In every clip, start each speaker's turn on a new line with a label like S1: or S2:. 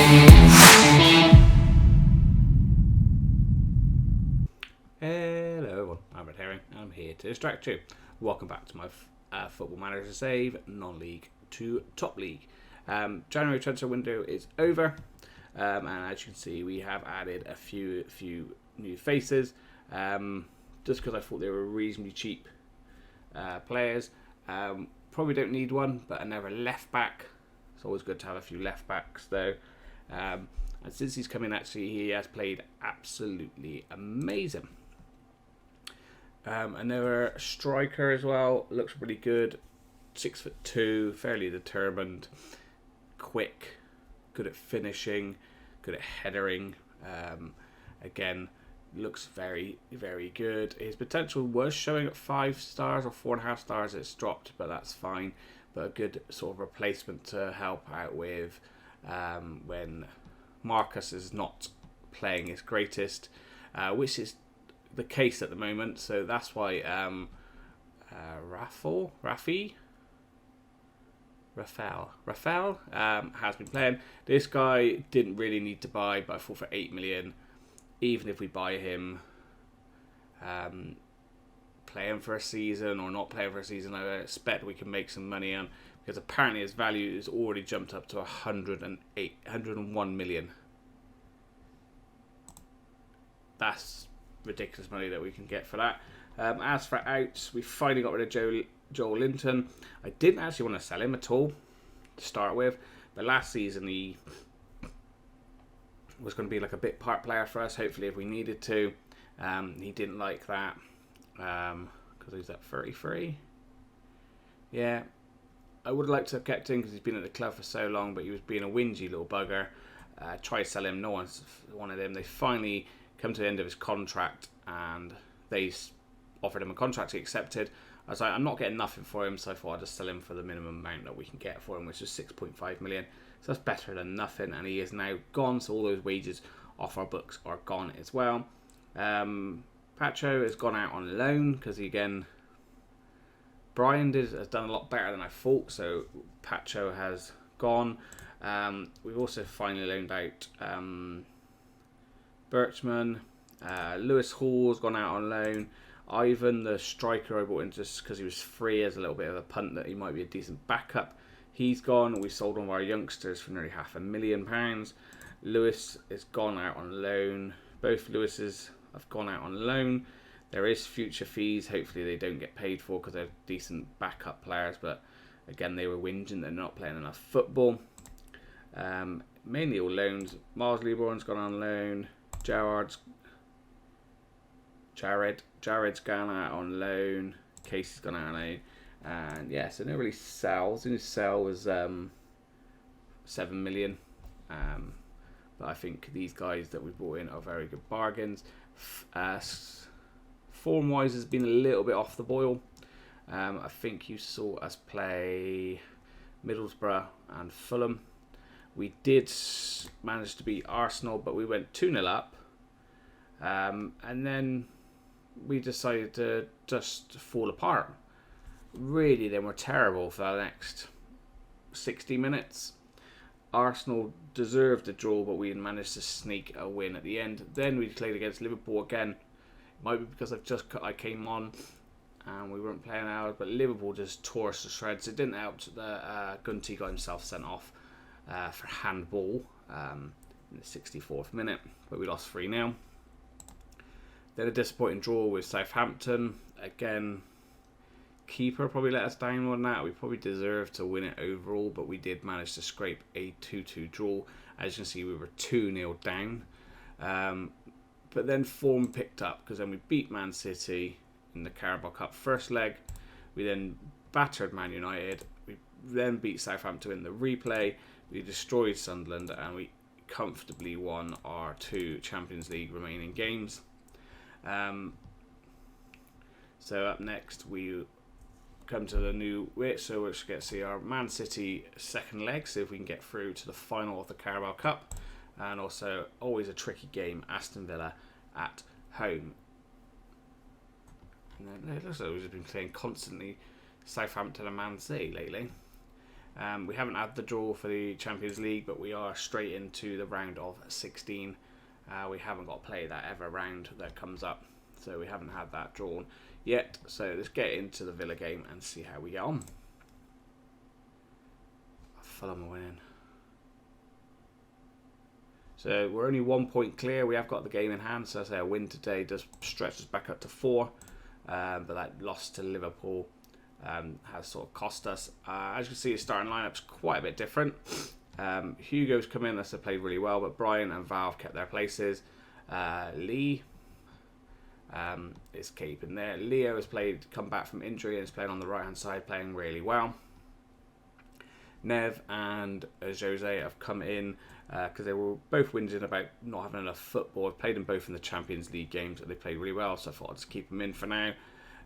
S1: Hello everyone, I'm RedHerring and I'm here to distract you. Welcome back to my football manager save, non-league to top league. January transfer window is over, and as you can see we have added a few new faces, just because I thought they were reasonably cheap players. Probably don't need one, but another left back. It's always good to have a few left backs though. And since he's come in, actually he has played absolutely amazing. Another striker as well, looks really good. 6'2", fairly determined, quick, good at finishing, good at headering. Again, looks very good. His potential was showing at 5 stars or 4.5 stars. It's dropped, but that's fine. But a good sort of replacement to help out with when Marcus is not playing his greatest, which is the case at the moment. So that's why Rafael has been playing. This guy didn't really need to buy, but I thought for 8 million, even if we buy him, playing for a season or not playing for a season, I expect we can make some money on, because apparently his value is already jumped up to 101 million. That's ridiculous money that we can get for that. As for outs, we finally got rid of Joel Linton. I didn't actually want to sell him at all to start with, but last season he was going to be like a bit part player for us, hopefully if we needed to. He didn't like that because he's at 33. Yeah, I would have liked to have kept him because he's been at the club for so long, but he was being a whingy little bugger. Tried to sell him, no one's wanted him. They finally come to the end of his contract and they offered him a contract. He accepted. I was like, I'm not getting nothing for him, so I thought I'd just sell him for the minimum amount that we can get for him, which is 6.5 million. So that's better than nothing, and he is now gone, so all those wages off our books are gone as well. Pacho has gone out on loan because, again, Brian has done a lot better than I thought, so Pacho has gone. We've also finally loaned out Birchman. Lewis Hall's gone out on loan. Ivan, the striker I brought in just because he was free as a little bit of a punt that he might be a decent backup, he's gone. We sold one of our youngsters for nearly £500,000. Lewis is gone out on loan. Both Lewises have gone out on loan. There is future fees. Hopefully they don't get paid for because they're decent backup players, but again they were whinging they're not playing enough football. Mainly all loans. Miles Leborn's gone on loan. Jared's gone out on loan. Casey's gone out on loan. And yeah, so no really sells. The only sell was 7 million. But I think these guys that we brought in are very good bargains. Form-wise has been a little bit off the boil. I think you saw us play Middlesbrough and Fulham. We did manage to beat Arsenal, but we went 2-0 up. And then we decided to just fall apart. Really, they were terrible for the next 60 minutes. Arsenal deserved a draw, but we managed to sneak a win at the end. Then we played against Liverpool again. It might be because I came on and we weren't playing out, but Liverpool just tore us to shreds. It didn't help that Gunty got himself sent off for handball in the 64th minute, but we lost 3-0. Then a disappointing draw with Southampton. Again, keeper probably let us down on that. We probably deserved to win it overall, but we did manage to scrape a 2-2 draw. As you can see, we were 2-0 down. But then form picked up because then we beat Man City in the Carabao Cup first leg. We then battered Man United. We then beat Southampton in the replay. We destroyed Sunderland and we comfortably won our 2 Champions League remaining games. So up next we come to the new bit, so we're just going to see our Man City second leg, see if we can get through to the final of the Carabao Cup, and also always a tricky game, Aston Villa at home. And it looks like we've been playing constantly Southampton and Man City lately. We haven't had the draw for the Champions League, but we are straight into the round of 16. We haven't got to play that ever round that comes up, so we haven't had that drawn yet. So let's get into the Villa game and see how we get on. Fulham are winning. So we're only 1 point clear. We have got the game in hand, so I say a win today does stretch us back up to 4. But that loss to Liverpool has sort of cost us. As you can see, his starting lineup's quite a bit different. Hugo's come in, that's played really well, but Brian and Val kept their places. Lee is keeping there. Leo has come back from injury and is playing on the right hand side, playing really well. Nev and Jose have come in because they were both whinging about not having enough football. I've played them both in the Champions League games and they played really well, so I thought I'd just keep them in for now.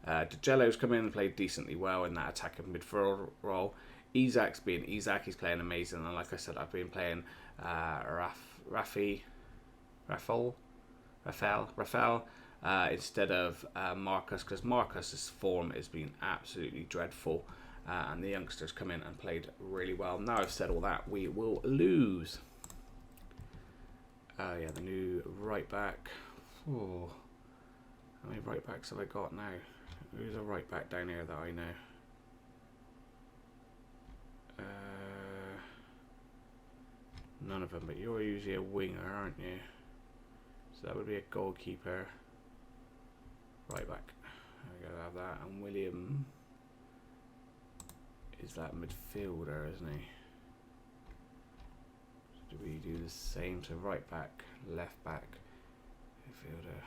S1: DeGello's come in and played decently well in that attacking midfield role. Isaac's being Isaac, he's playing amazing, and like I said, I've been playing Rafael instead of Marcus, because Marcus's form has been absolutely dreadful. And the youngsters come in and played really well. Now I've said all that, we will lose. Yeah, the new right back. Oh, how many right backs have I got now? Who's a right back down here that I know? None of them, but you're usually a winger, aren't you? So that would be a goalkeeper. Right back. I gotta have that. And William is that midfielder, isn't he? So do we do the same? So right back, left back, midfielder,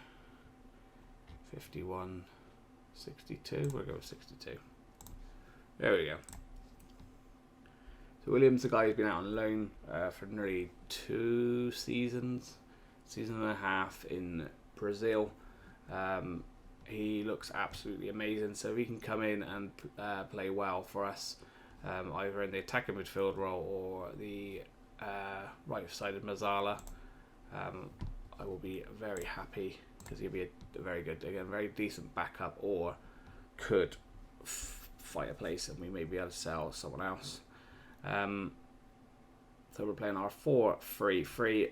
S1: 51, 62. We'll go with 62. There we go. So William's the guy who's been out on loan for nearly 2 seasons, season and a half in Brazil. He looks absolutely amazing, so he can come in and play well for us, either in the attacking midfield role or the right-sided Mazzala. I will be very happy because he'll be a very good, again, very decent backup, or could fight a place and we may be able to sell someone else. So we're playing our 4-3-3.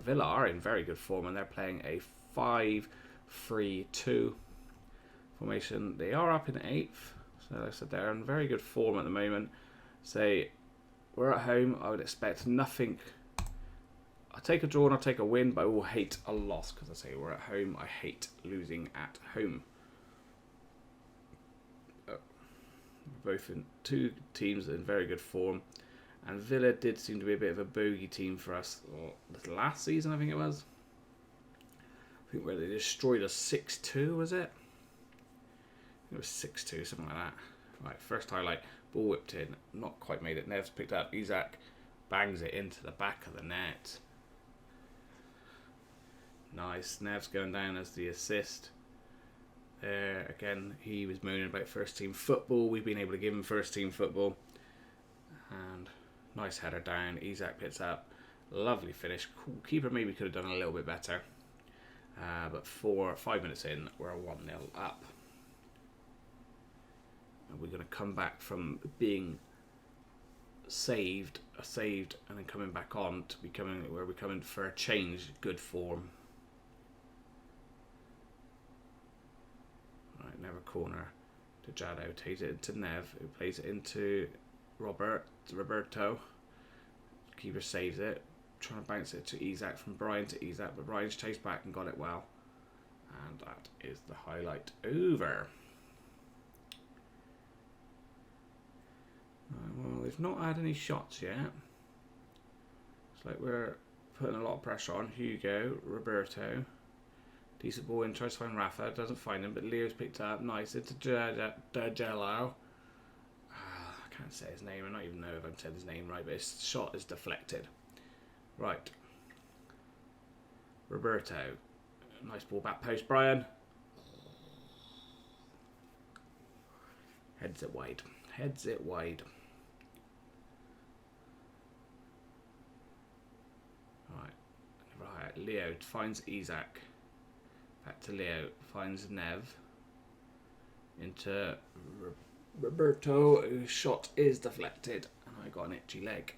S1: Villa are in very good form and they're playing a 5-3-2 formation. They are up in 8th, so like I said, they're in very good form at the moment. Say we're at home, I would expect nothing. I'll take a draw and I'll take a win, but I will hate a loss because I say we're at home. I hate losing at home. Both in 2 teams in very good form, and Villa did seem to be a bit of a bogey team for us last season, I think it was. I think where they destroyed us 6-2, was it? It was 6-2, something like that. Right, first highlight, ball whipped in, not quite made it. Nev's picked up, Isaac bangs it into the back of the net. Nice, Nev's going down as the assist. There again, he was moaning about first team football. We've been able to give him first team football. And nice header down. Isaac picks up. Lovely finish. Cool. Keeper maybe could have done a little bit better. But 5 minutes in, we're 1-0 up. And we're going to come back from being saved, and then coming back on to becoming where we're coming for a change, good form. Right, never corner to Jado, takes it into Nev, who plays it into Roberto. Keeper saves it, trying to bounce it to Isaac, from Brian to Isaac, but Brian's chased back and got it well. And that is the highlight over. Well, they've not had any shots yet. It's like we're putting a lot of pressure on. Hugo, Roberto. Decent ball in, tries to find Rafa, doesn't find him, but Leo's picked up. Nice, into Jello. I can't say his name, I don't even know if I've said his name right, but his shot is deflected. Right. Roberto. Nice ball back post, Brian. Heads it wide. Heads it wide. Right. Leo finds Isaac. Back to Leo. Finds Nev. Into Roberto, whose shot is deflected, and I got an itchy leg.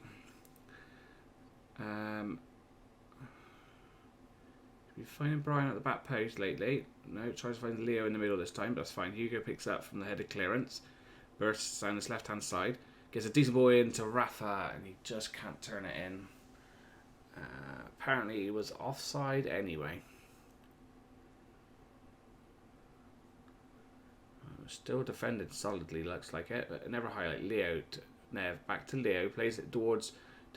S1: Been finding Brian at the back post lately. No, tries to find Leo in the middle this time, but that's fine. Hugo picks up from the headed clearance, bursts down his left hand side, gets a decent ball into Rafa, and he just can't turn it in. Apparently he was offside anyway. Still defended solidly, looks like it, but never highlight. Leo to Nev, back to Leo, plays it towards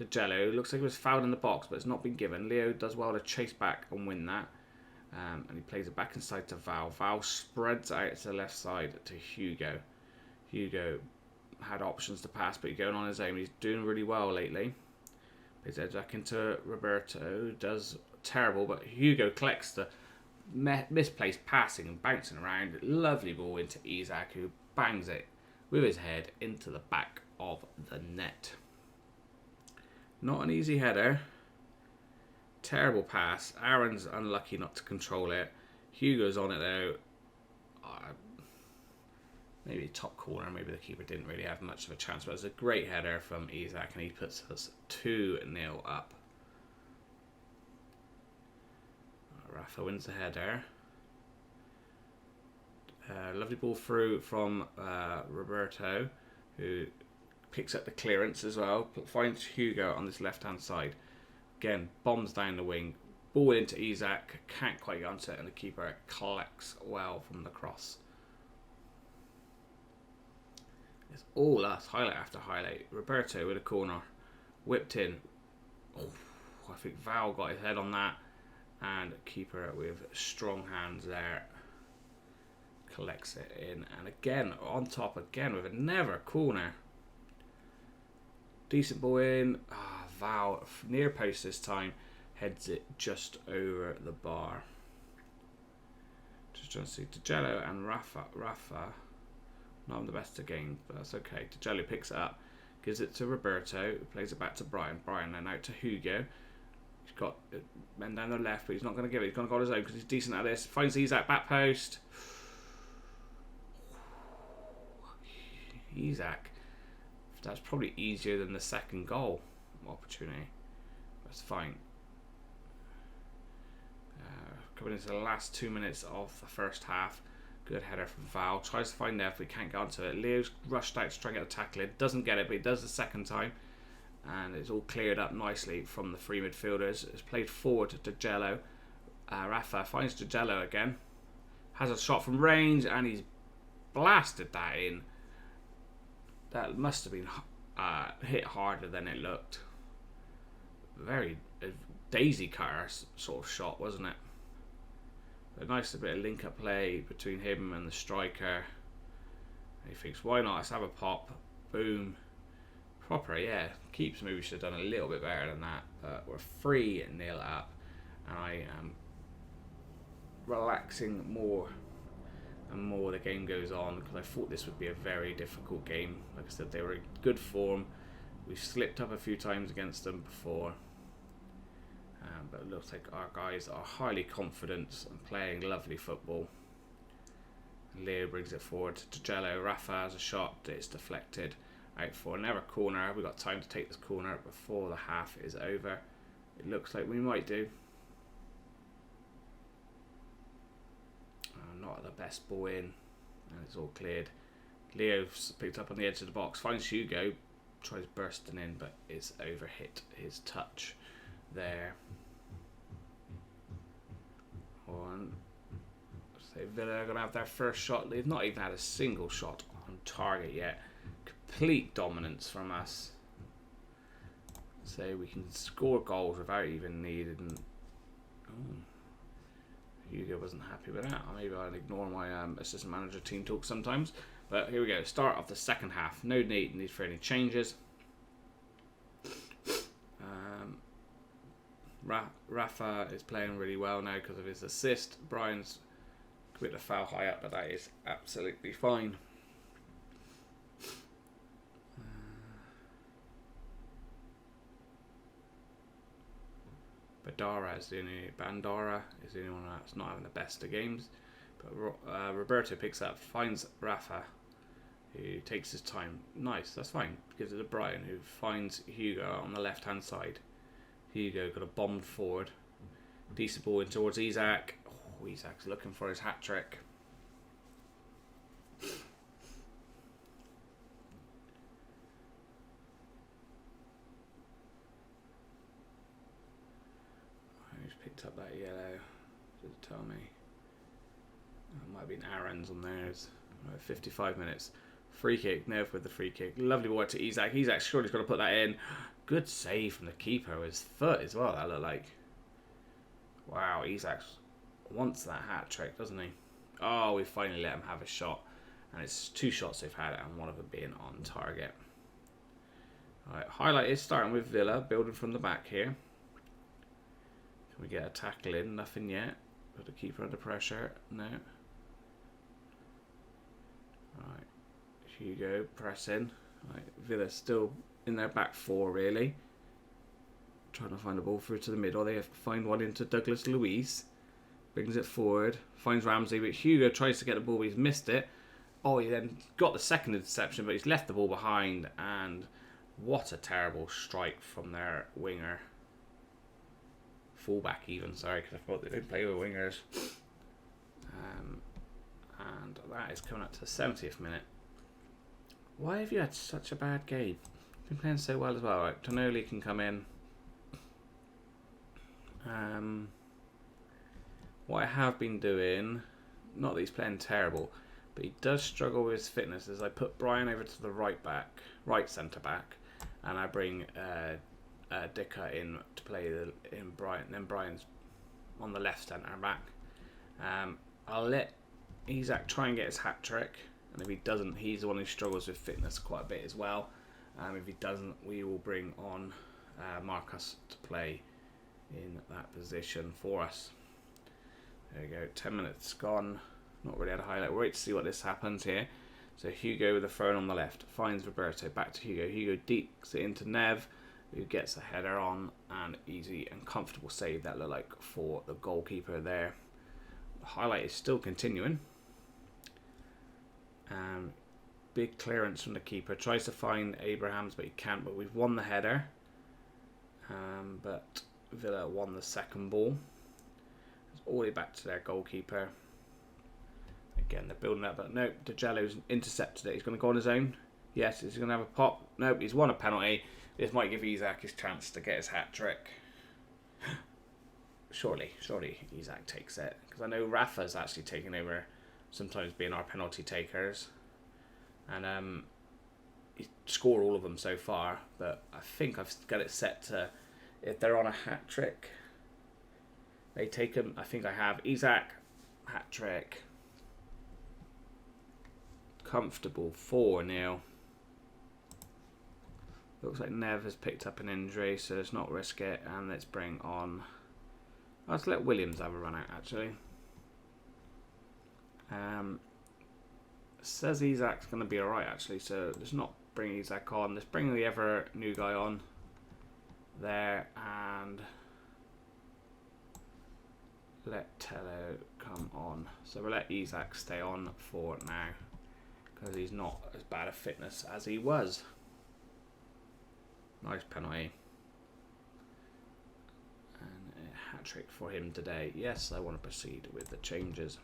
S1: Jello. Looks like it was fouled in the box, but it's not been given. Leo does well to chase back and win that. And he plays it back inside to Val. Val spreads out to the left side to Hugo. Hugo had options to pass, but he's going on his own. He's doing really well lately. Plays it back into Roberto. Does terrible, but Hugo collects the misplaced passing and bouncing around. Lovely ball into Isaac, who bangs it with his head into the back of the net. Not an easy header. Terrible pass. Aaron's unlucky not to control it. Hugo's on it though. Maybe top corner. Maybe the keeper didn't really have much of a chance, but it's a great header from Isaac, and he puts us 2-0 up. Rafa wins the header. Lovely ball through from Roberto, who picks up the clearance as well. Finds Hugo on this left hand side. Again, bombs down the wing. Ball into Isaac. Can't quite get onto it, and the keeper collects well from the cross. It's all us. Highlight after highlight. Roberto with a corner. Whipped in. Oh, I think Val got his head on that. And keeper with strong hands there collects it in, and again on top again with another corner. Decent ball in. Val near post this time, heads it just over the bar. Just trying to see DeGello and Rafa. Not the best of games, but that's okay. DeGello picks it up, gives it to Roberto, who plays it back to Brian. Brian then out to Hugo. He's got men down the left, but he's not going to give it. He's going to go on his own because he's decent at this. Finds Isaac back post. Isaac. That's probably easier than the second goal opportunity. That's fine. Coming into the last 2 minutes of the first half. Good header from Val. Tries to find Nev, but he can't get onto it. Leo's rushed out to try and get the tackle in. Doesn't get it, but he does the second time. And it's all cleared up nicely from the three midfielders. It's played forward to Jello. Rafa finds Jello again. Has a shot from range, and he's blasted that in. That must have been hit harder than it looked. Very daisy cutter sort of shot, wasn't it? A nice bit of link-up play between him and the striker. He thinks, why not? Let's have a pop. Boom. Proper, yeah. Keeps maybe should have done a little bit better than that. But we're 3-0 up. And I am relaxing more and more the game goes on, because I thought this would be a very difficult game. Like I said, they were in good form. We've slipped up a few times against them before. But it looks like our guys are highly confident and playing lovely football. Leo brings it forward to Jello. Rafa has a shot. It's deflected out for another corner. We've got time to take this corner before the half is over. It looks like we might do. Not the best ball in. And it's all cleared. Leo's picked up on the edge of the box. Finds Hugo. Tries bursting in, but it's overhit his touch there. On. So Villa are going to have their first shot. They've not even had a single shot on target yet. Complete dominance from us. So we can score goals without even needing. Hugo wasn't happy with that. Maybe I'll ignore my assistant manager team talk sometimes. But here we go. Start of the second half. No need for any changes. Rafa is playing really well now because of his assist. Brian's with a foul high up, but that is absolutely fine. Bandara is the only one that's not having the best of games. But Roberto picks up, finds Rafa. who takes his time. Nice, that's fine. Gives it to Brian, who finds Hugo on the left-hand side. Hugo got a bombed forward. Decent ball in towards Isak. Oh, Isak's looking for his hat-trick. Who's picked up that yellow? Does it tell me? It might have been Aaron's on theirs. 55 minutes. Free kick. Nev with the free kick. Lovely ball to Isak. Isak surely's got to put that in. Good save from the keeper with his foot as well, that looked like. Wow, Isak wants that hat-trick, doesn't he? Oh, we finally let him have a shot. And it's 2 shots they've had, and one of them being on target. Alright, highlight is starting with Villa, building from the back here. Can we get a tackle in? Nothing yet. Put the keeper under pressure. No. Alright, Hugo pressing. Right, Villa still in their back 4 really. Trying to find the ball through to the middle. They have to find one into Douglas Luiz. Brings it forward. Finds Ramsey, but Hugo tries to get the ball, but he's missed it. Oh, he then got the second interception, but he's left the ball behind. And what a terrible strike from their winger. Fullback even, sorry, because I thought they didn't play with wingers. And that is coming up to the 70th minute. Why have you had such a bad game? Been playing so well as well. Right, Tonoli can come in. What I have been doing, not that he's playing terrible, but he does struggle with his fitness, is I put Brian over to the right centre back, and I bring Dicker in to play in Brian. Then Brian's on the left centre back. I'll let Isak try and get his hat trick, and if he doesn't, he's the one who struggles with fitness quite a bit as well. If he doesn't, we will bring on Marcus to play in that position for us. There we go, 10 minutes gone. Not really had a highlight. We'll wait to see what this happens here. So Hugo with the throw on the left finds Roberto, back to Hugo. Hugo deeks it into Nev, who gets a header on, and easy and comfortable save that looked like for the goalkeeper there. The highlight is still continuing. Big clearance from the keeper. Tries to find Abrahams, but he can't. But we've won the header. But Villa won the second ball. It's all the way back to their goalkeeper. Again, they're building up, but nope, DeJello's intercepted it. He's going to go on his own. Yes, he's going to have a pop. Nope, he's won a penalty. This might give Isak his chance to get his hat trick. Surely Isak takes it. Because I know Rafa's actually taken over, sometimes being our penalty takers. And he scored all of them so far. But I think I've got it set to, if they're on a hat trick, they take him. I think I have Isak, hat trick. Comfortable 4-0. Looks like Nev has picked up an injury, so let's not risk it. And let's bring on... Let's let Williams have a run out, actually. Says Isak's going to be alright, actually, so let's not bring Isak on. Let's bring the ever new guy on there, and let Tello come on. So we'll let Isak stay on for now, because he's not as bad a fitness as he was. Nice penalty. And a hat-trick for him today. Yes, I want to proceed with the changes.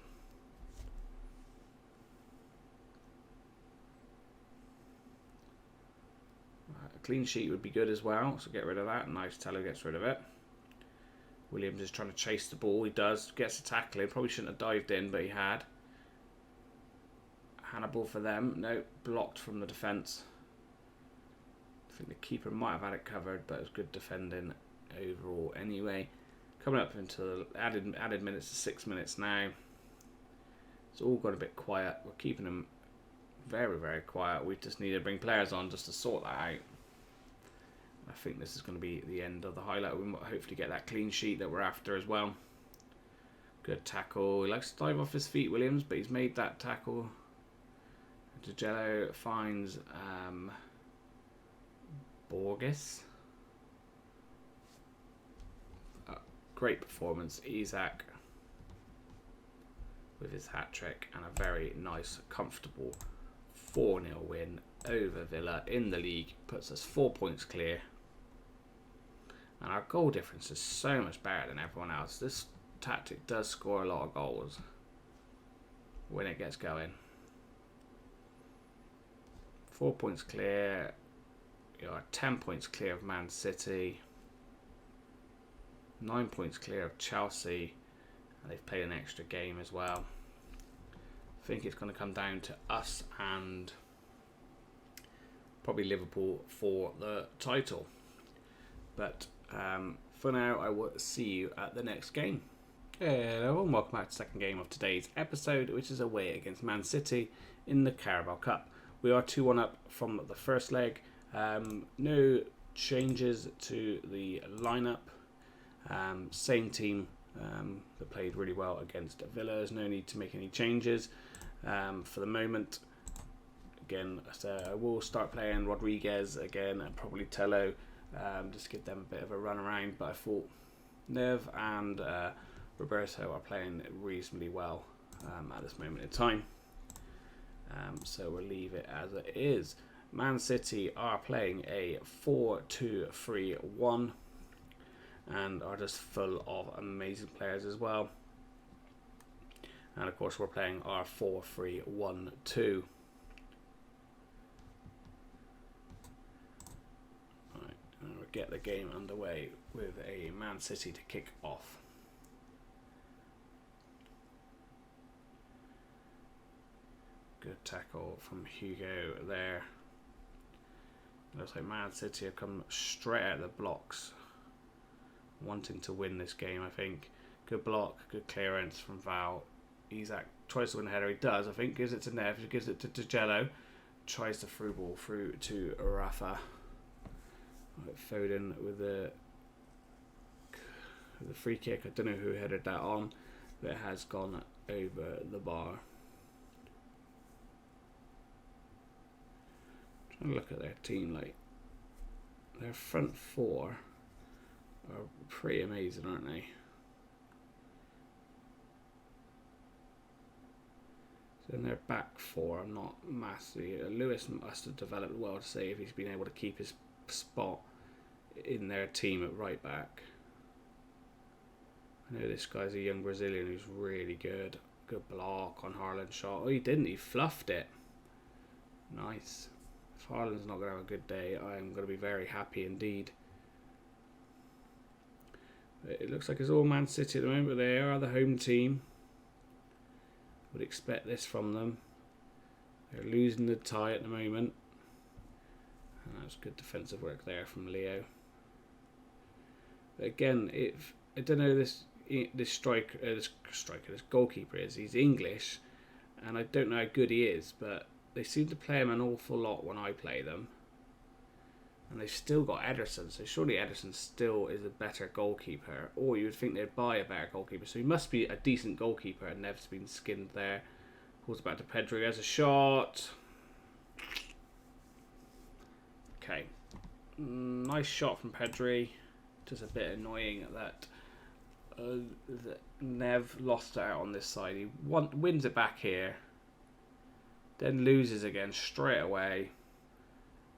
S1: A clean sheet would be good as well, so get rid of that. Nice, Tello gets rid of it. Williams is trying to chase the ball. He does, gets a tackle in. Probably shouldn't have dived in, but he had. Hannibal for them. No, blocked from the defence. I think the keeper might have had it covered, but it was good defending overall anyway. Coming up into the added minutes to 6 minutes now. It's all got a bit quiet. We're keeping them very, very quiet. We just need to bring players on just to sort that out. I think this is going to be the end of the highlight. We might hopefully get that clean sheet that we're after as well. Good tackle. He likes to dive off his feet, Williams, but he's made that tackle. DeJello finds Borges. Great performance. Isak with his hat trick and a very nice, comfortable 4-0 win over Villa in the league. Puts us 4 points clear. And our goal difference is so much better than everyone else. This tactic does score a lot of goals when it gets going. 4 points clear. You are 10 points clear of Man City. 9 points clear of Chelsea. And they've played an extra game as well. I think it's going to come down to us and probably Liverpool for the title. But for now, I will see you at the next game. Hello and welcome back to the second game of today's episode, which is away against Man City in the Carabao Cup. We are 2-1 up from the first leg. No changes to the lineup. Same team that played really well against Villa. There's no need to make any changes for the moment. Again, so I will start playing Rodriguez again and probably Tello, just give them a bit of a run around. But I thought Nev and Roberto are playing reasonably well at this moment in time. So we'll leave it as it is. Man City are playing a 4-2-3-1 and are just full of amazing players as well. And of course we're playing our 4-3-1-2. Right, and we'll get the game underway with a Man City to kick off. Good tackle from Hugo there. Looks like Man City have come straight out of the blocks, wanting to win this game, I think. Good block, good clearance from Val. Isaac tries to win the header, he does, I think. Gives it to Nev, gives it to Jello. Tries the through ball through to Rafa. Foden with the free kick. I don't know who headed that on, but it has gone over the bar. Trying to look at their team, like their front four are pretty amazing, aren't they? So in their back four, I'm not massively. Lewis must have developed well to say if he's been able to keep his spot in their team at right back. I know this guy's a young Brazilian who's really good. Good block on Haaland's shot. Oh, he didn't. He fluffed it. Nice. If Haaland's not going to have a good day, I'm going to be very happy indeed. It looks like it's all Man City at the moment, but they are the home team. Would expect this from them. They're losing the tie at the moment. And that's good defensive work there from Leo. But again, I don't know this goalkeeper is. He's English, and I don't know how good he is, but they seem to play him an awful lot when I play them. And they've still got Ederson, so surely Ederson still is a better goalkeeper. Or you would think they'd buy a better goalkeeper. So he must be a decent goalkeeper, and Nev's been skinned there. Pulls it back to Pedro, has a shot. Okay. Nice shot from Pedri. Just a bit annoying that Nev lost it out on this side. He wins it back here. Then loses again straight away.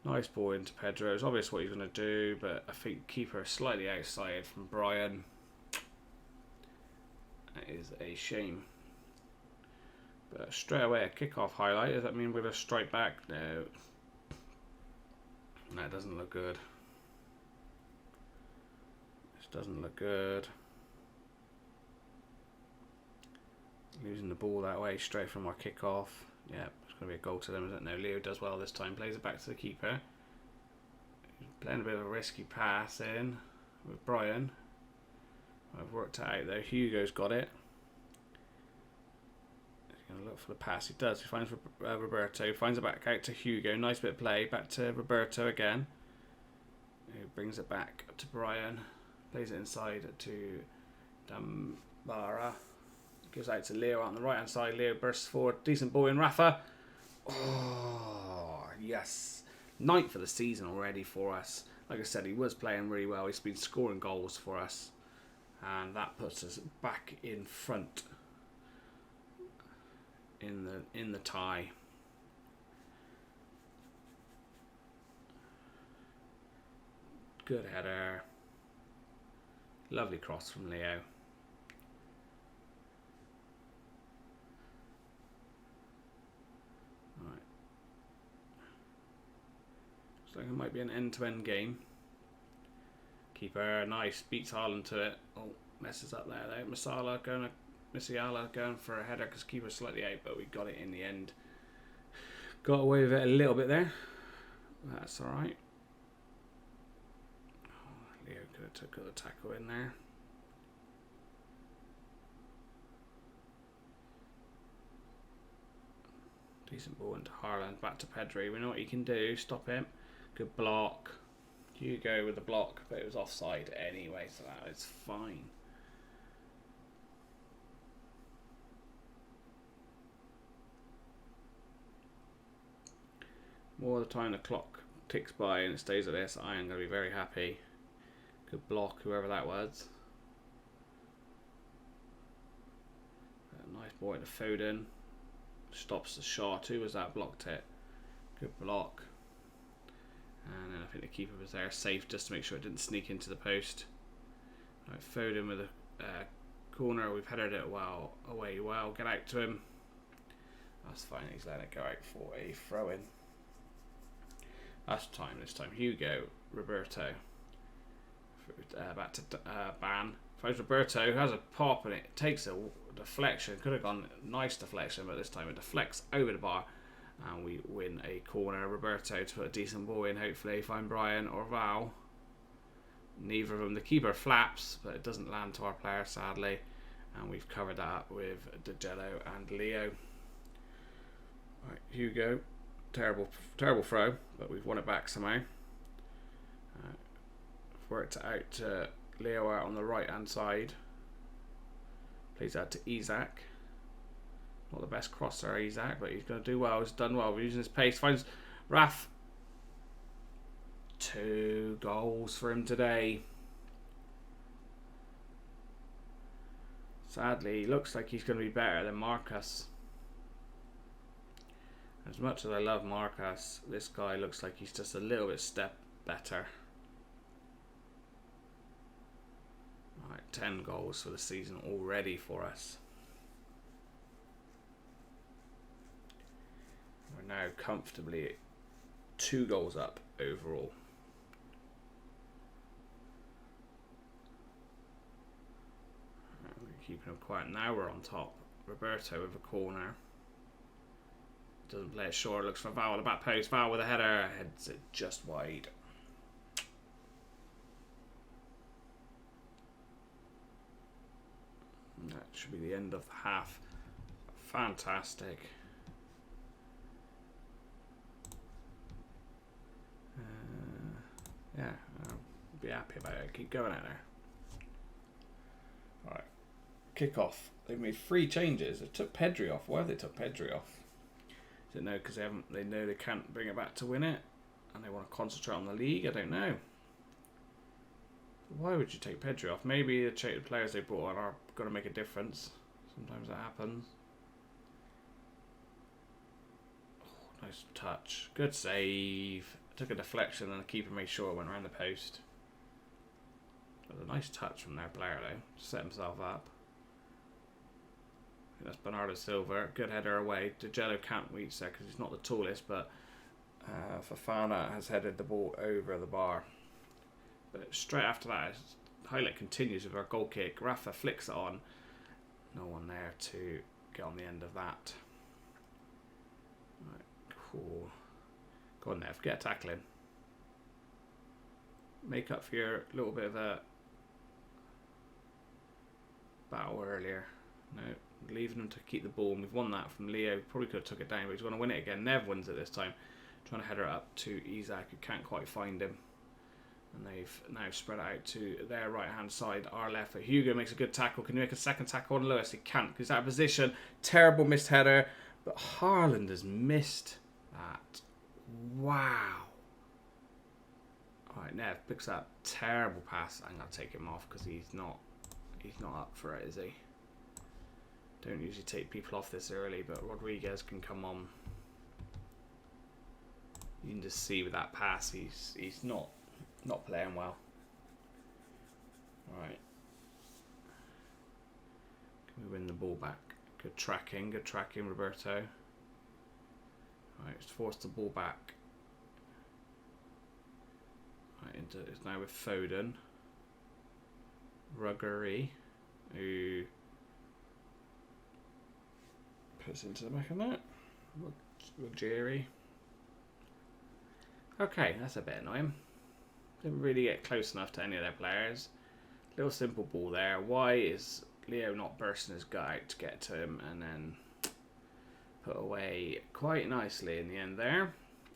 S1: Nice ball into Pedro. It's obvious what he's going to do, but I think keeper slightly outside from Brian. That is a shame. But straight away a kick-off highlight. Does that mean we're going to strike back? No. That doesn't look good. This doesn't look good. Losing the ball that way straight from our kick-off. Yeah, it's going to be a goal to them, isn't it? No, Leo does well this time. Plays it back to the keeper. He's playing a bit of a risky pass in with Brian. I've worked it out there. Hugo's got it. He's going to look for the pass. He does. He finds Roberto. Finds it back out to Hugo. Nice bit of play. Back to Roberto again. He brings it back to Brian. Plays it inside to Dambara. Gives out to Leo on the right hand side. Leo bursts forward. Decent ball in Rafa. Oh, yes. 9th for the season already for us. Like I said, he was playing really well. He's been scoring goals for us. And that puts us back in front in the tie. Good header. Lovely cross from Leo. Right. Looks like it might be an end-to-end game. Keeper, nice. Beats Haaland to it. Oh, messes up there though. Musiala going for a header because keeper's slightly out, but we got it in the end. Got away with it a little bit there. That's alright. Oh, Leo could have took the tackle in there. Decent ball into Haaland. Back to Pedri. We know what he can do. Stop him. Good block. Hugo with the block, but it was offside anyway, so that is fine. More of the time the clock ticks by and it stays at this, I am going to be very happy. Good block, whoever that was. Nice ball into Foden. Stops the shot. Who was that? Blocked it. Good block. And then I think the keeper was there safe just to make sure it didn't sneak into the post. Right, Foden with a corner. We've headed it well away. Well, get out to him. That's fine. He's letting it go out for a throw in. Last time. This time, Hugo, Roberto. Back to Ban. Finds Roberto, who has a pop and it takes a deflection. Could have gone nice deflection, but this time it deflects over the bar. And we win a corner. Roberto to put a decent ball in, hopefully. Find Brian or Val. Neither of them. The keeper flaps, but it doesn't land to our player, sadly. And we've covered that up with DeGello and Leo. Right, Hugo. Terrible throw, but we've won it back somehow. Worked it out to Leo out on the right hand side. Plays out to Isaac. Not the best crosser, Isaac, but he's going to do well. He's done well. We're using his pace. Finds Raf. 2 goals for him today. Sadly, he looks like he's going to be better than Marcus. As much as I love Marcus, this guy looks like he's just a little bit step better. Right, 10 goals for the season already for us. We're now comfortably 2 goals up overall. We're keeping him quiet. Now we're on top. Roberto with a corner. Doesn't play it short. Looks for Val at the back post. Val with a header. Heads it just wide. And that should be the end of the half. Fantastic. Yeah, I'll be happy about it. Keep going out there. Alright. Kick off. They've made 3 changes. They took Pedri off. Why have they took Pedri off? Is it no because they know they can't bring it back to win it? And they want to concentrate on the league? I don't know. Why would you take Pedri off? Maybe the players they brought on are going to make a difference. Sometimes that happens. Oh, nice touch. Good save. Took a deflection and the keeper made sure it went around the post. That was a nice touch from their player though. Set himself up. I think that's Bernardo Silva. Good header away. DeGello can't reach there because he's not the tallest, but Fofana has headed the ball over the bar. But straight after that, highlight continues with our goal kick. Rafa flicks it on. No one there to get on the end of that. Right, cool. Go on, Nev. Get a tackle in. Make up for your little bit of a battle earlier. No, leaving them to keep the ball. And we've won that from Leo. Probably could have took it down, but he's going to win it again. Nev wins it this time. Trying to header it up to Isaac, who can't quite find him. And they've now spread it out to their right-hand side, our left. But Hugo makes a good tackle. Can you make a second tackle on Lewis? He can't because he's out of position. Terrible missed header. But Haaland has missed that. Wow. Alright, Nev picks up terrible pass. I'm going to take him off because he's not up for it, is he? Don't usually take people off this early, but Rodriguez can come on. You can just see with that pass, he's not Not playing well. Right. Can we win the ball back? Good tracking, Roberto. Right, let's force the ball back. Right, it's now with Foden. Ruggery, who puts into the back of that. Ruggery. Okay, that's a bit annoying. Didn't really get close enough to any of their players. Little simple ball there. Why is Leo not bursting his gut out to get to him and then put away quite nicely in the end there?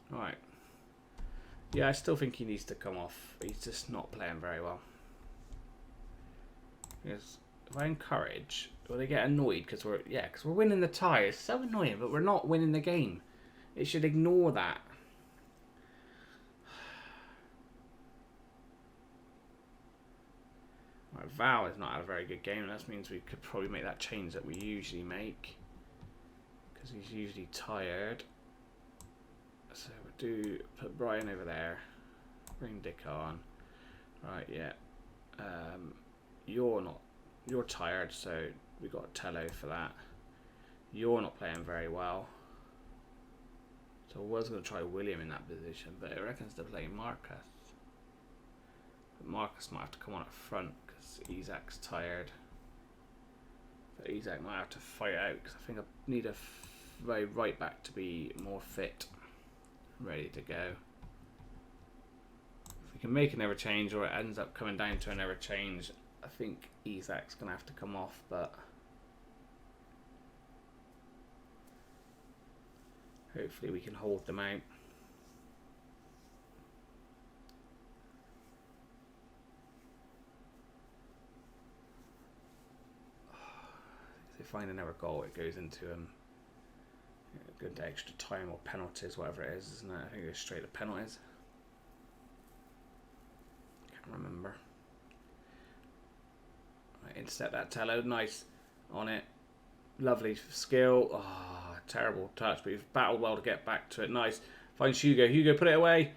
S1: Right. Yeah, I still think he needs to come off. He's just not playing very well. Because if I encourage, well, they get annoyed because we're winning the tie. It's so annoying, but we're not winning the game. It should ignore that. Right, Val has not had a very good game. That means we could probably make that change that we usually make because he's usually tired. So we do put Brian over there. Bring Dick on. Right, yeah. You're tired, so we got Tello for that. You're not playing very well. So I was going to try William in that position, but it reckons to play Marcus. But Marcus might have to come on up front because Isaac's tired. But Isaac might have to fight out because I think I need a right back to be more fit, ready to go. If we can make an ever change or it ends up coming down to an ever change, I think Isaac's going to have to come off, but hopefully we can hold them out. If they find another goal, it goes into good extra time or penalties, whatever it is, isn't it? I think it goes straight to penalties. Can't remember. Right, intercept that Tello, nice on it. Lovely skill. Oh, terrible touch, but he's battled well to get back to it. Nice. Finds Hugo. Hugo, put it away.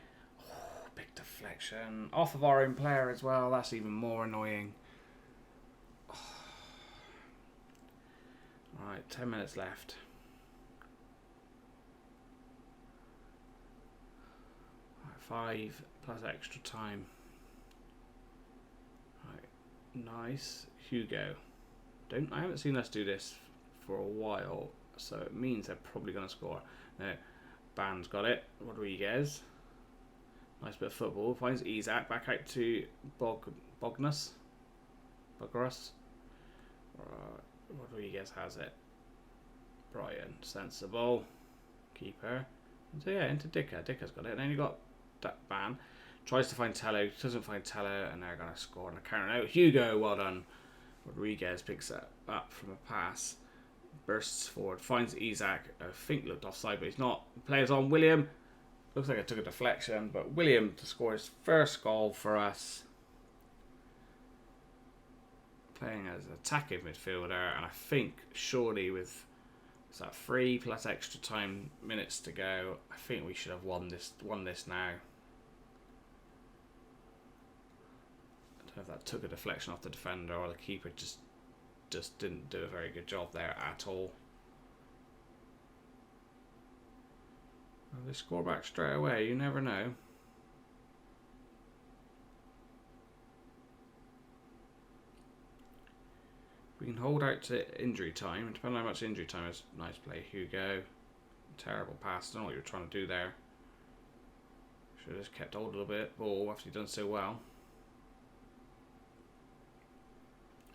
S1: Oh, big deflection. Off of our own player as well. That's even more annoying. Oh. Right, 10 minutes left. Right, 5 plus extra time. Right, nice. Hugo. I haven't seen us do this for a while, so it means they're probably going to score. No, Band's got it. Rodriguez. Nice bit of football. Finds Isaac. Back out to Bognus. Bogros. Rodriguez has it. Brian. Sensible. Keeper. So yeah, into Dicker. Dicker's got it. And then you got that Ban. Tries to find Tello. Doesn't find Tello. And they're going to score on a counter out. Hugo, well done. Rodriguez picks it up from a pass. Bursts forward. Finds Isaac. I think looked offside, but he's not. Players on. William. Looks like it took a deflection. But William to score his first goal for us. Playing as an attacking midfielder. And I think surely with... Is that 3 plus extra time minutes to go? I think we should have won this now. I don't know if that took a deflection off the defender or the keeper just didn't do a very good job there at all. Well, they score back straight away. You never know. We can hold out to injury time. Depending on how much injury time is. Nice play, Hugo. Terrible pass. Don't know what you were trying to do there. Should have just kept hold a little bit. Ball after you've done so well.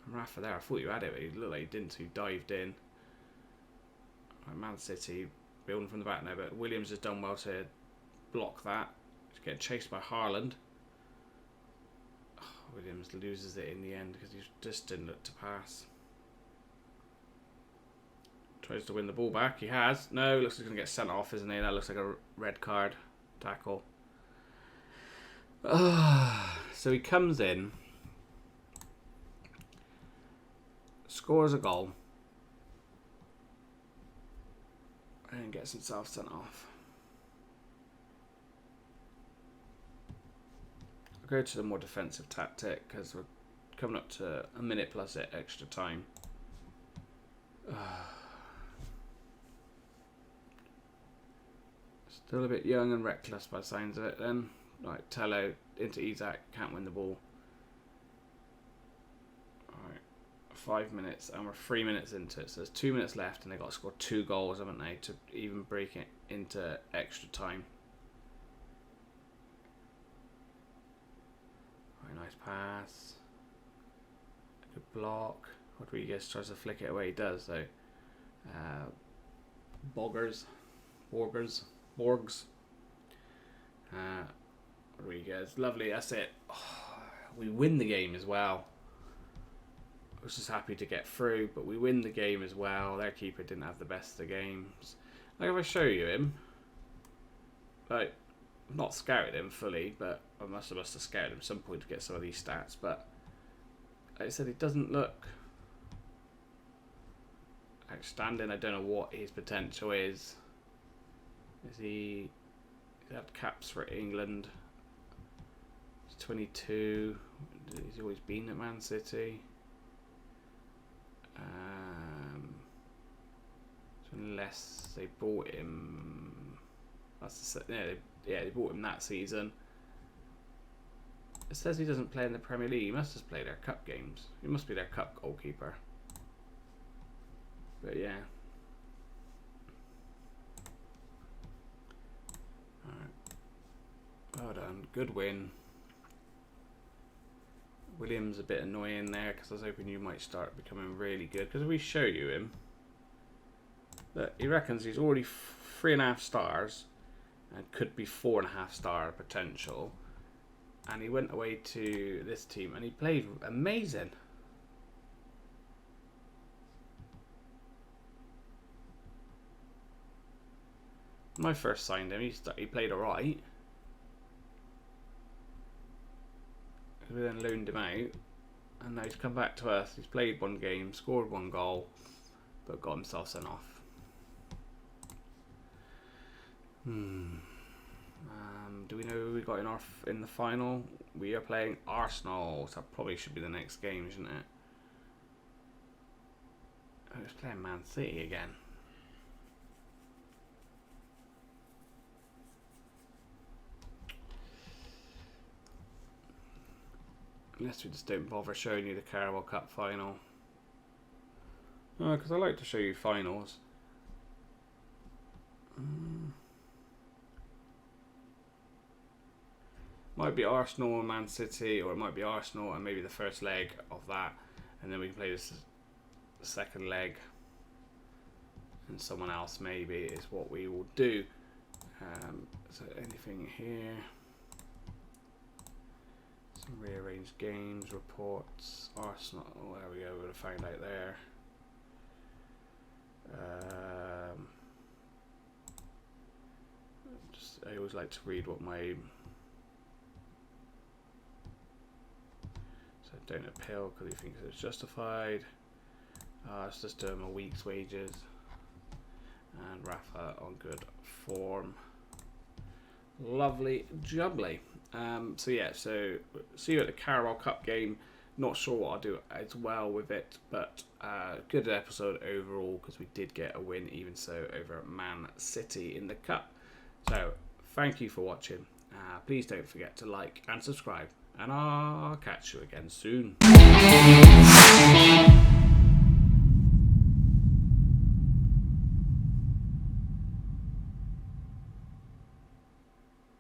S1: Rafa there. I thought you had it, but he looked like he didn't. So he dived in. Right, Man City building from the back now, but Williams has done well to block that. He's getting chased by Haaland. Oh, Williams loses it in the end because he just didn't look to pass. Tries to win the ball back. He has. No, looks like he's going to get sent off, isn't he? That looks like a red card tackle. So he comes in, scores a goal, and gets himself sent off. go to the more defensive tactic because we're coming up to a minute plus extra time. Still a bit young and reckless by the signs of it then. Right, Tello into Isaac, can't win the ball. Alright, 5 minutes and we're 3 minutes into it. So there's 2 minutes left and they've got to score 2 goals, haven't they, to even break it into extra time. Alright, nice pass. Good block. Rodriguez tries to flick it away, he does though. Borgs. Rodriguez, lovely, that's it. Oh, we win the game as well. I was just happy to get through, but we win the game as well. Their keeper didn't have the best of the games. Like if I show you him, like I've not scouted him fully, but I must have scouted him at some point to get some of these stats. But like I said, he doesn't look outstanding. I don't know what his potential is. Is he? He's had caps for England. He's 22. He's always been at Man City. So unless they bought him, that's the, yeah, they bought him that season. It says he doesn't play in the Premier League. He must just play their cup games. He must be their cup goalkeeper. But yeah. Well done, good win. William's a bit annoying there because I was hoping you might start becoming really good. Because if we show you him, that he reckons he's already 3.5 stars and could be 4.5 star potential. And he went away to this team and he played amazing. When I first signed him, he played alright. We then loaned him out, and now he's come back to us. He's played 1 game, scored 1 goal, but got himself sent off. Do we know who we got in the final? We are playing Arsenal, so that probably should be the next game, shouldn't it? Oh, it's playing Man City again. Unless we just don't bother showing you the Carabao Cup final. Because I like to show you finals. Might be Arsenal and Man City, or it might be Arsenal and maybe the first leg of that, and then we can play the second leg and someone else maybe is what we will do. So anything here? Some rearranged games, reports, Arsenal, oh, there we go, we're going to find out there. I always like to read what my... So don't appeal because he thinks it's justified. Let's just do him a week's wages. And Rafa on good form. Lovely jubbly. So yeah, so see you at the Carabao Cup game. Not sure what I'll do as well with it, but good episode overall because we did get a win even so over at Man City in the Cup. So thank you for watching. Please don't forget to like and subscribe, and I'll catch you again soon.